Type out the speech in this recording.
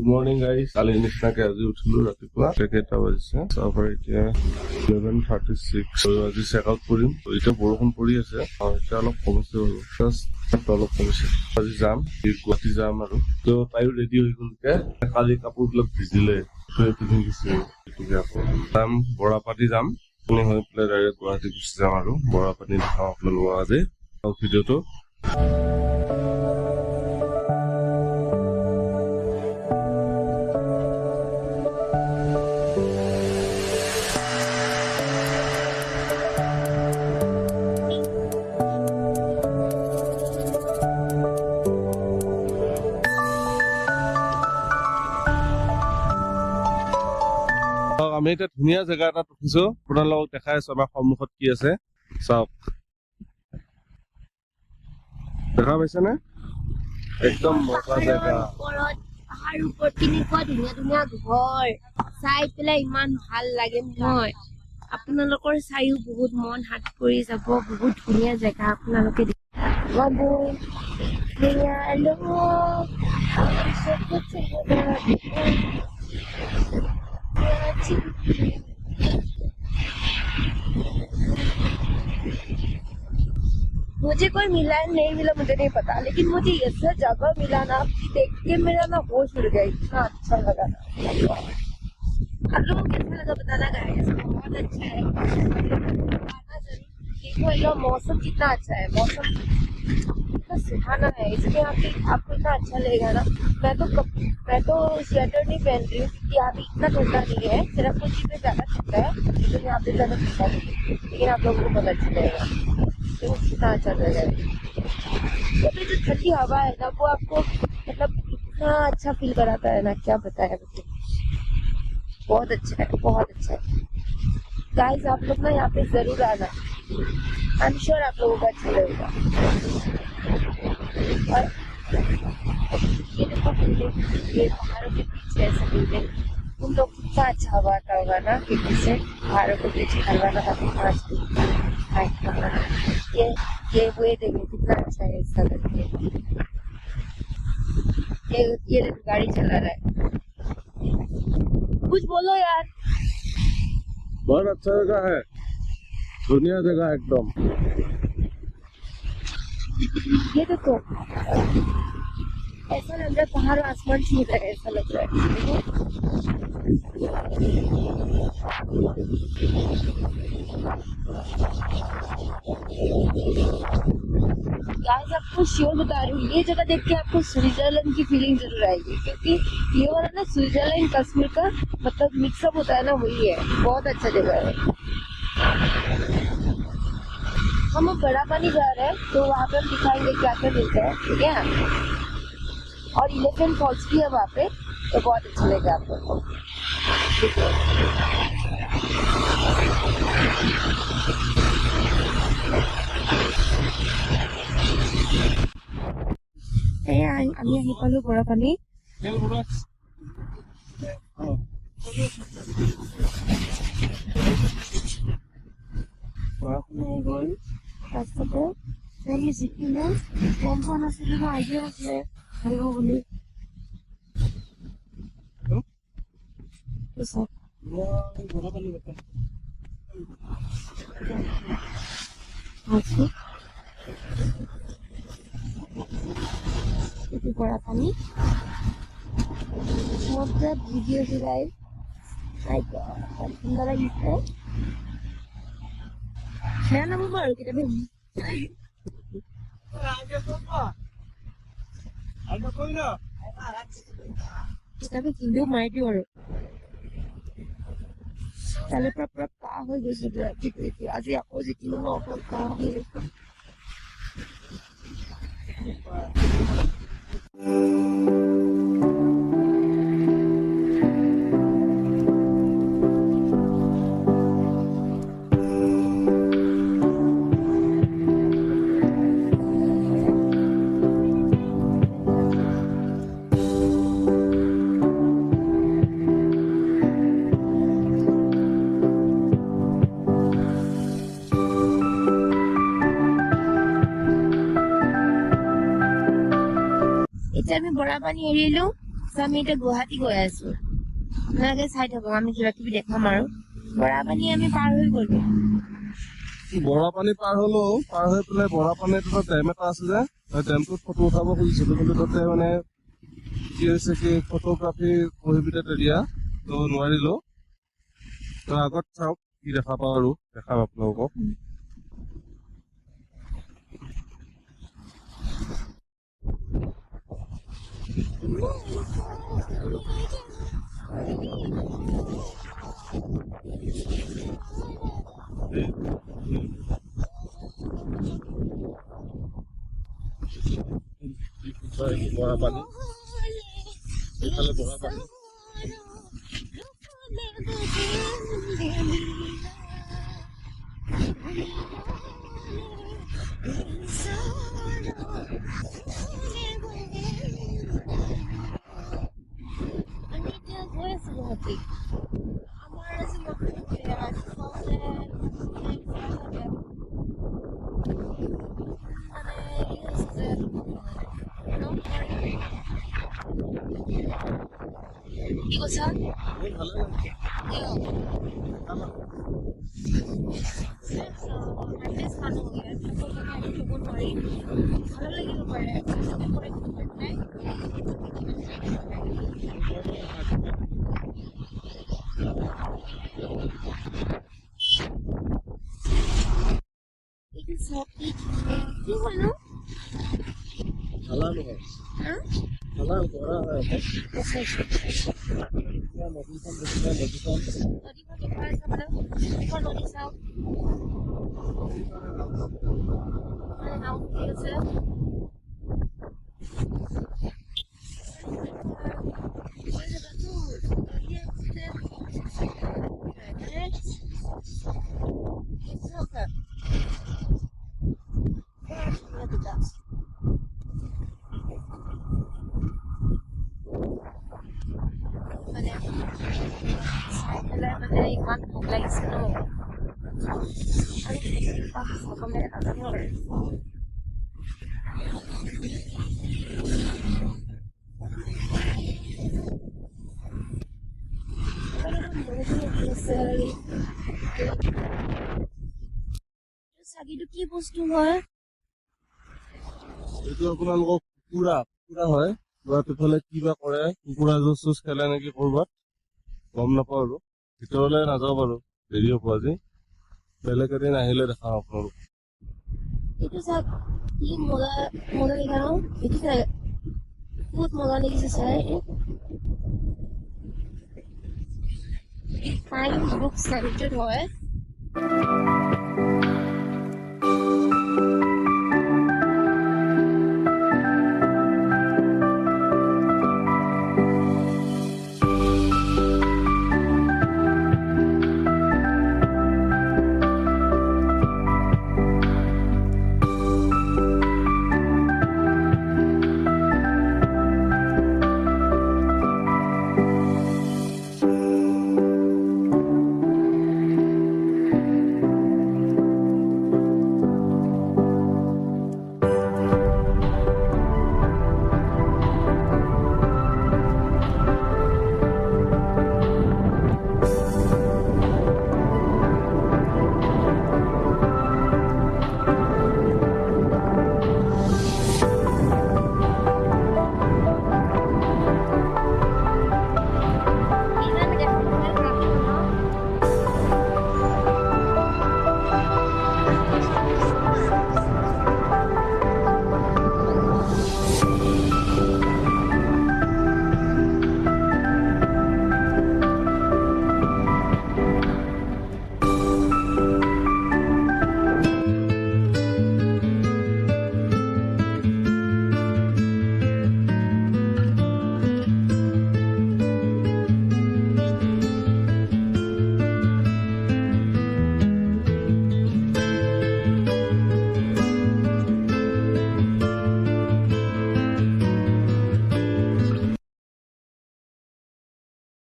Morning guys, কালি নিচিনাকে আজি উঠিলো ৰাতিপুৱা। কেইটা বাজিছে চাওঁ, এতিয়া 11:36। আজি চেক আউট কৰিম। এতিয়া বৰষুণ পৰি আছে, এতিয়া অলপ কমিছে বাৰু, জাষ্ট অলপ কমিছে। আজি যাম, গুৱাহাটী যাম আৰু তো তাইও ৰেডি হৈ গ'লকে। কালি কাপোৰবিলাক ভিজিলে, পিন্ধি গৈছে। আকৌ যাম, বৰাপানী যাম, হৈ পেলাই ডাইৰেক্ট গুৱাহাটী গুচি যাম আৰু বৰাপানী দেখাওঁ আপোনালোকক আজি ভিডিঅ'টো। আমি এতিয়া ধুনীয়া জেগা এটাত উঠিছো, আপোনালোকক দেখাই আছো আমাৰ সন্মুখত কি আছে। চাওক, দেখা পাইছেনে? একদম মজা জেগা। পাহাৰ ওপৰত কেনেকুৱা ধুনীয়া ধুনীয়া ঘৰ চাই পেলাই ইমান ভাল লাগে নহয়। আপোনালোকৰ চাইও বহুত মন হাত পৰি যাব। বহুত ধুনীয়া জেগা, আপোনালোকে मुझे कोई मिला नहीं मिला मुझे नहीं पता, लेकिन मुझे ऐसा जगह मिला ना देख के मेरा ना होश उड़ गया। इतना अच्छा लगा ना। आप लोगों को कैसा लगा बताना गाइस। बहुत अच्छा है, देखो ये मौसम कितना अच्छा है, मौसम इतना सुहाना है, इसलिए आपको इतना अच्छा लगेगा ना। मैं तो स्वेटर नहीं पहन रही हूँ क्योंकि यहाँ पे इतना ठंडा नहीं है। सिर्फ कुछ पे ज्यादा ठंडा है, लेकिन यहाँ पे ज्यादा ठंडा नहीं है। लेकिन आप लोगों को बहुत अच्छा लगेगा, तो कितना अच्छा लगेगा। ये जो ठंडी हवा है ना, वो आपको मतलब इतना अच्छा फील कराता है ना, क्या बताया मुझे। बहुत अच्छा है, बहुत अच्छा है गाइस। आप लोग ना यहाँ पे जरूर आना, आई एम श्योर आप लोगों को अच्छा लगेगा। और ये देखो बिल्डिंग, ये पहाड़ों के पीछे ऐसा बिल्डिंग, उन लोग कितना अच्छा हवा आता होगा ना कि पीछे पहाड़ों के पीछे हलवाना का कितना अच्छा। ये वो देखो कितना अच्छा है इसका करके। ये गाड़ी चला रहा है। कुछ बोलो यार। बहुत अच्छा जगह है, दुनिया जगह एकदम। ये देखो ऐसा लग रहा है पहाड़ आसमान छू रहा है, ऐसा लग रहा है। गाइस आपको श्योर बता रही हूँ, ये जगह देख के आपको स्विट्जरलैंड की फीलिंग जरूर आएगी, क्योंकि ये वाला ना स्विट्जरलैंड कश्मीर का मतलब मिक्सअप होता है ना, वही है। बहुत अच्छा जगह है। हम बड़ा पानी जा रहे हैं, तो वहाँ पे हम दिखाएंगे क्या क्या मिलता है, ठीक है। और इलेफेंट फॉल्स भी है वहाँ पे, तो बहुत अच्छा लगेगा आप लोग को। আমি আহি পালো বৰাপানী। গ'ল ৰাস্তাতে আমি জিকিলো, গম পোৱা নাছিলো ন, আইডিয়া আছে আহিব বুলি। বৰাপানী মজা ভিডিও জুলাই ঠান্ডা লাগিছে। সেয়া নামিব আৰু কেতিয়াবা কিতাপে কিন্তু মাৰি দিওঁ আৰু কালিৰ পৰা পুৰা কাহ হৈ গৈছে। আজি আকৌ জিকিলো ন, অকল কাহ হৈ গৈছে। এতিয়া আমি বৰাপানী এৰিলো, আমি এতিয়া গুৱাহাটী গৈ আছো আপোনালোকে চাই থাকক আমি কিবা কিবি দেখাম আৰু বৰাপানী আমি পাৰ হৈ গলো বৰাপানী পাৰ হলো পাৰ হৈ পেলাই বৰাপানীত এটা ডেম এটা আছে যে ডেমটোত ফটো উঠাব খুজিছিলো কিন্তু তাতে মানে কি হৈছে কি ফটোগ্ৰাফী প্ৰহিবিটেড এৰিয়া তো নোৱাৰিলো তো আগত চাওক কি দেখা পাওঁ আৰু দেখাম আপোনালোকক বৰাপানী এইফালে বৰাপানী আমি এতিয়া গৈ আছো গুৱাহাটী আমাৰ আজি কি কৈছা বহুত ভালে লাগিছে ভালো লাগিব পাৰে এইটো চব কি হয় ন হালাল হয় হালাল কৰা হয় নদীখন দেখিলে নদীখন নদীখন দেখুৱাই আছে মানে এখন নদী চাওক মানে নাও উঠি আছে মানে চাই পেলাই মানে ইমান ভোক লাগিছে ন আৰু প্ৰথমে নাজানো আৰু চাগিটো কি বস্তু হয় এইটো আপোনালোকৰ কুকুৰা হয় ইফালে কিবা কৰে কুকুৰা যুঁজ চুজ খেলে নেকি কৰবাত গম নাপাওঁ আৰু ভিতৰলৈ নাযাওঁ বাৰু দেৰি হ'ব আজি বেলেগ এদিন আহিলে দেখাম আপোনালোক itu sa moda ligado itu sa বহুত মজা লাগিছে চাই ফাইন বুক চেণ্টাৰ হয়